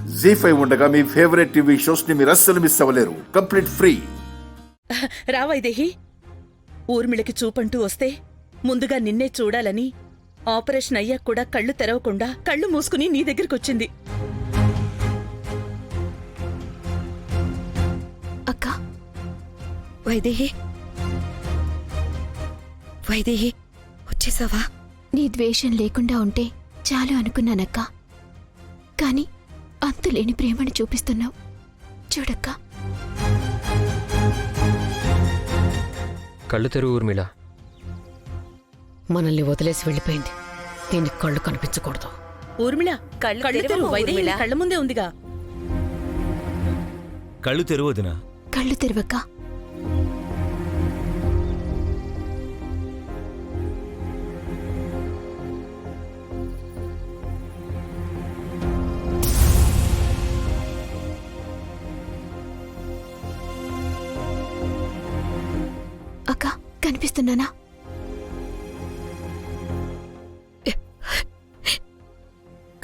జీ5 ఉండగా మీ favourite TV shows ని మీరు అస్సలు మిస్ అవ్వలేరు. Complete free. రావైదేహి, ఊర్మిళకి చూపంటూ వస్తే ముందుగా నిన్నే చూడాలని ఆపరేషన్ అయ్యాక కూడా కళ్ళు తెరవకుండా కళ్ళు మూసుకుని నీ దగ్గరకొచ్చింది. అక్క, వైదేహి, వైదేహి వచ్చేసావా? నీ ద్వేషం లేకుండా ఉంటే చాలు అనుకున్నానక్క. కాని అంతులేని ప్రేమను చూపిస్తున్నావు చూడక్క. కళ్ళు తెరువు ఊర్మిళ. మనల్ని వదిలేసి వెళ్ళిపోయింది. దీనికి కళ్ళు కనిపించకూడదు. ఊర్మిళ, కళ్ళు తెరువు. వైదేహి కళ్ళ ముందే ఉందిగా. కళ్ళు తెరువదునా? కళ్ళు తెరవక్క. అక్క, కనిపిస్తున్నానా?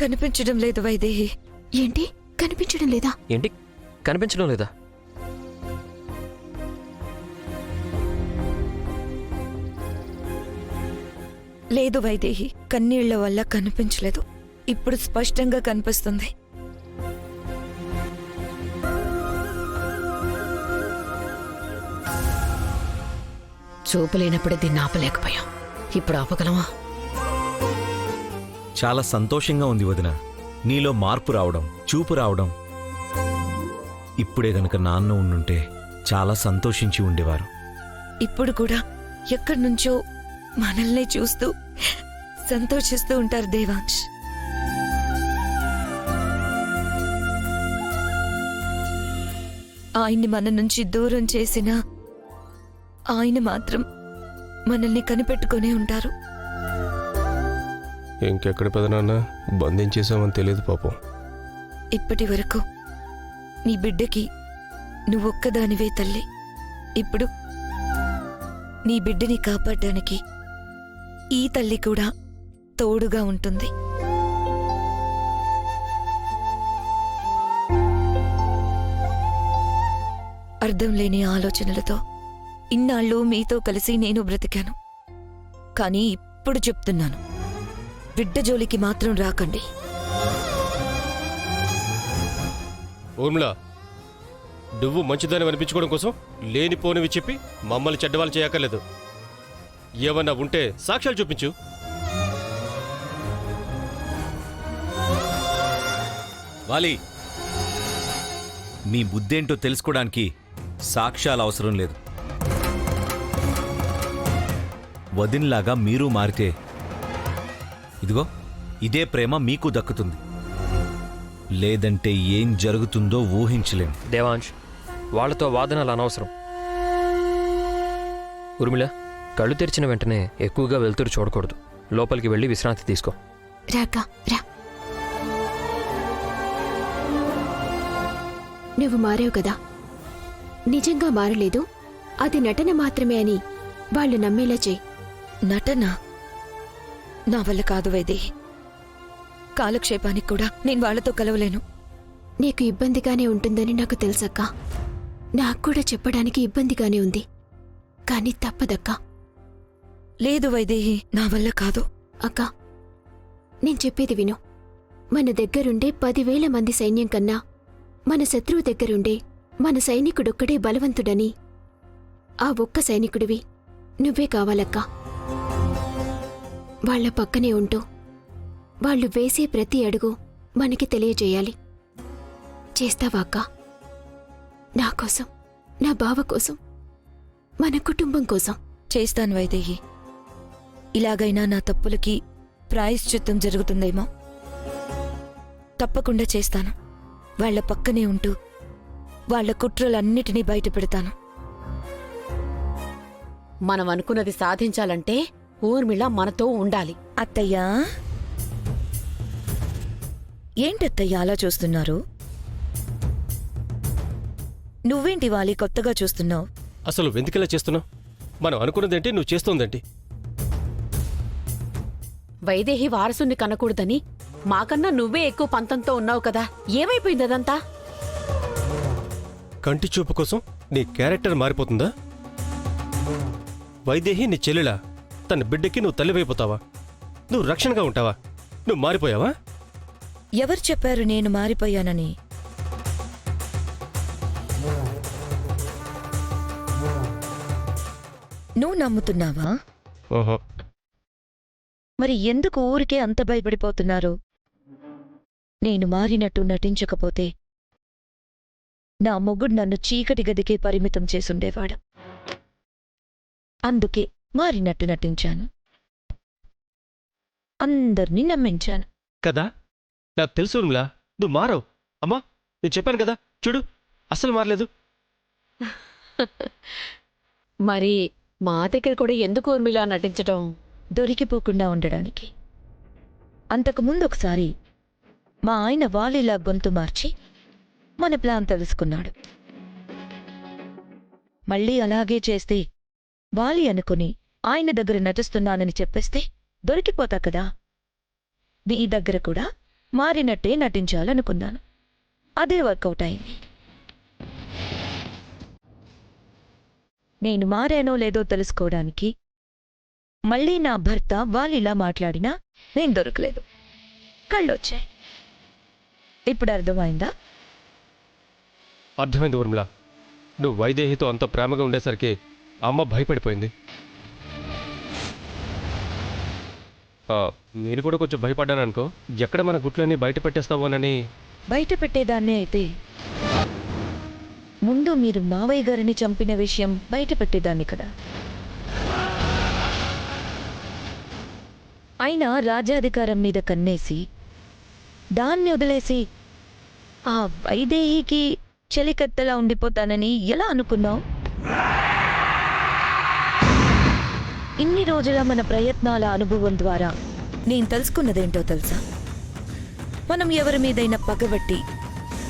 కనిపించడం లేదు వైదేహి. ఏంటి కనిపించడం లేదా? ఏంటి కనిపించడం లేదా? లేదు వైదేహి, కన్నీళ్ల వల్ల కనిపించలేదు. ఇప్పుడు స్పష్టంగా కనిపిస్తుంది. చూపు లేనప్పుడే దీన్ని ఆపలేకపోయాం. ఇప్పుడు ఆపగలమా? చాలా సంతోషంగా ఉంది వదిన, నీలో మార్పు రావడం, చూపు రావడం. ఇప్పుడే గనక నాన్న ఉండుంటే చాలా సంతోషించి ఉండేవారు. ఇప్పుడు కూడా ఎక్కడి నుంచో మనల్ని చూస్తూ సంతోషిస్తూ ఉంటారు దేవాంశ్. ఆయన్ని మన నుంచి దూరం చేసినా ఆయన మాత్రం మనల్ని కనిపెట్టుకునే ఉంటారు. ఇంకెక్కడ పెదనాన్న బంధించేశామని తెలియదు పాపం. ఇప్పటి వరకు నీ బిడ్డకి నువ్వొక్కదానివే తల్లి. ఇప్పుడు నీ బిడ్డని కాపాడడానికి ఈ తల్లి కూడా తోడుగా ఉంటుంది. అర్థం లేని ఆలోచనలతో ఇన్నాళ్ళు మీతో కలిసి నేను బ్రతికాను. కానీ ఇప్పుడు చెప్తున్నాను, బిడ్డ జోలికి మాత్రం రాకండి. ఊర్మిళ, నువ్వు మంచిదాన్ని అనిపించుకోవడం కోసం లేనిపోనివి చెప్పి మమ్మల్ని చెడ్డవాళ్ళు చేయక్కర్లేదు. ఏమన్నా ఉంటే సాక్ష్యాలు చూపించు. వాలి, మీ బుద్ధేంటో తెలుసుకోవడానికి సాక్ష్యాలు అవసరం లేదు. వదినలాగా మీరు మారితే ఇదిగో ఇదే ప్రేమ మీకు దక్కుతుంది. లేదంటే ఏం జరుగుతుందో ఊహించలేం. దేవాంశ్, వాళ్లతో వాదనలు అనవసరం. ఊర్మిళ, కళ్ళు తెరిచిన వెంటనే ఎక్కువగా వెళ్తురు చూడకూడదు. లోపలికి వెళ్ళి విశ్రాంతి తీసుకో. రాక రా. నువ్వు మారావు కదా, నిజంగా మారలేదు, అది నటన మాత్రమే అని వాళ్ళు నమ్మేలా చేయి. నటన నా వల్ల కాదు వైదేహి. కాలక్షేపానికి కూడా నేను వాళ్లతో కలవలేను. నీకు ఇబ్బందిగానే ఉంటుందని నాకు తెలుసక్కా. నాకు కూడా చెప్పడానికి ఇబ్బందిగానే ఉంది. కానీ తప్పదక్కా. లేదు వైదేహి, నా వల్ల కాదు. అక్కా, నేను చెప్పేది విను. మన దగ్గరుండే 10,000 మంది సైన్యం కన్నా మన శత్రువు దగ్గరుండే మన సైనికుడొక్కడే బలవంతుడని ఆ ఒక్క సైనికుడివి నువ్వే కావాలక్కా. వాళ్ల పక్కనే ఉంటూ వాళ్ళు వేసే ప్రతి అడుగు మనకి తెలియజేయాలి. చేస్తావా అక్కా? నా కోసం, నా బావ కోసం, మన కుటుంబం కోసం. చేస్తాను వైదేహి. ఇలాగైనా నా తప్పులకి ప్రాయశ్చిత్తం జరుగుతుందేమో. తప్పకుండా చేస్తాను. వాళ్ల పక్కనే ఉంటూ వాళ్ల కుట్రలన్నిటినీ బయటపెడతాను. మనం అనుకున్నది సాధించాలంటే ఊర్మిళ మనతో ఉండాలి. అత్తయ్యా, ఏంటత్తయ్యా అలా చూస్తున్నారు? నువ్వేంటి వాలి కొత్తగా చూస్తున్నావు? అసలు వెందుకెలా చేస్తున్నావు? మనం అనుకున్నదేంటి, నువ్వు చేస్తోందేంటి? వైదేహి వారసుని కనకూడదని మాకన్నా నువ్వే ఎక్కువ పంతంతో ఉన్నావు కదా, ఏమైపోయింది అదంతా? కంటి చూపు కోసం నీ క్యారెక్టర్ మారిపోతుందా? వైదేహి నీ చెల్లెలా? తన బిడ్డకి నువ్వు తల్లివైపోతావా? నువ్వు రక్షణగా ఉంటావా? నువ్వు మారిపోయావా? ఎవరు చెప్పారు నేను మారిపోయానని? నువ్వు నమ్ముతున్నావా? ఓహో, మరి ఎందుకు ఊరికే అంత భయపడిపోతున్నారు? నేను మారినట్టు నటించకపోతే నా మొగుడు నన్ను చీకటి గదికే పరిమితం చేసుండేవాడు. అందుకే మారినట్టు నటించాను, అందర్నీ నమ్మించాను. కదా? నాకు తెలుసు ఊర్మిళ, నువ్వు మారవు. అమ్మా, నేను చెప్పాను కదా, చూడు అసలు మారలేదు. మరి మా దగ్గర కూడా ఎందుకు ఊర్మిళ నటించటం? దొరికిపోకుండా ఉండడానికి. అంతకుముందు ఒకసారి మా ఆయన వాలీలా గొంతు మార్చి మన ప్లాన్ తెలుసుకున్నాడు. మళ్ళీ అలాగే చేస్తే వాలి అనుకుని ఆయన దగ్గర నటిస్తున్నానని చెప్పేస్తే దొరికిపోతా కదా. నీ దగ్గర కూడా మారినట్టే నటించాలనుకున్నాను. అదే వర్కౌట్ అయింది. నేను మారానో లేదో తెలుసుకోవడానికి మళ్ళీ నా భర్త వాలిలా మాట్లాడినా నేను దొరకలేదు. కళ్ళొచ్చాయి. ఇప్పుడు అర్థమైందా? అర్థమైంది ఊర్మిళ. నువ్వు వైదేహితో అంత ప్రేమగా ఉండేసరికి అమ్మ భయపడిపోయింది. నేను కూడా కొంచెం భయపడ్డాను అనుకో, ఎక్కడ మన గుట్లన్నీ బయట పెట్టేస్తావోనని. బయట పెట్టేదాన్నే అయితే ముందు మీరు మావయ్య గారిని చంపిన విషయం బయట పెట్టేదాన్ని కదా. అయినా రాజ్యాధికారం మీద కన్నేసి దాన్ని వదిలేసి ఆ వైదేహికి చెలికత్తెలా ఉండిపోతానని ఎలా అనుకున్నావు? ఇన్ని రోజుల మన ప్రయత్నాల అనుభవం ద్వారా నేను తెలుసుకున్నదేంటో తెలుసా? మనం ఎవరి మీదైనా పగబట్టి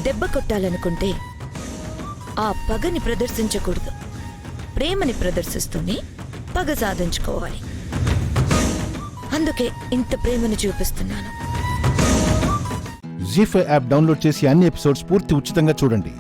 దెబ్బ కొట్టాలనుకుంటే ఆ పగని ప్రదర్శించకూడదు, ప్రేమని ప్రదర్శిస్తూనే పగ సాధించుకోవాలి. అందుకే ఇంత ప్రేమను చూపిస్తున్నాను. జీ5 యాప్ డౌన్లోడ్ చేసి అన్ని ఎపిసోడ్స్ పూర్తి ఉచితంగా చూడండి.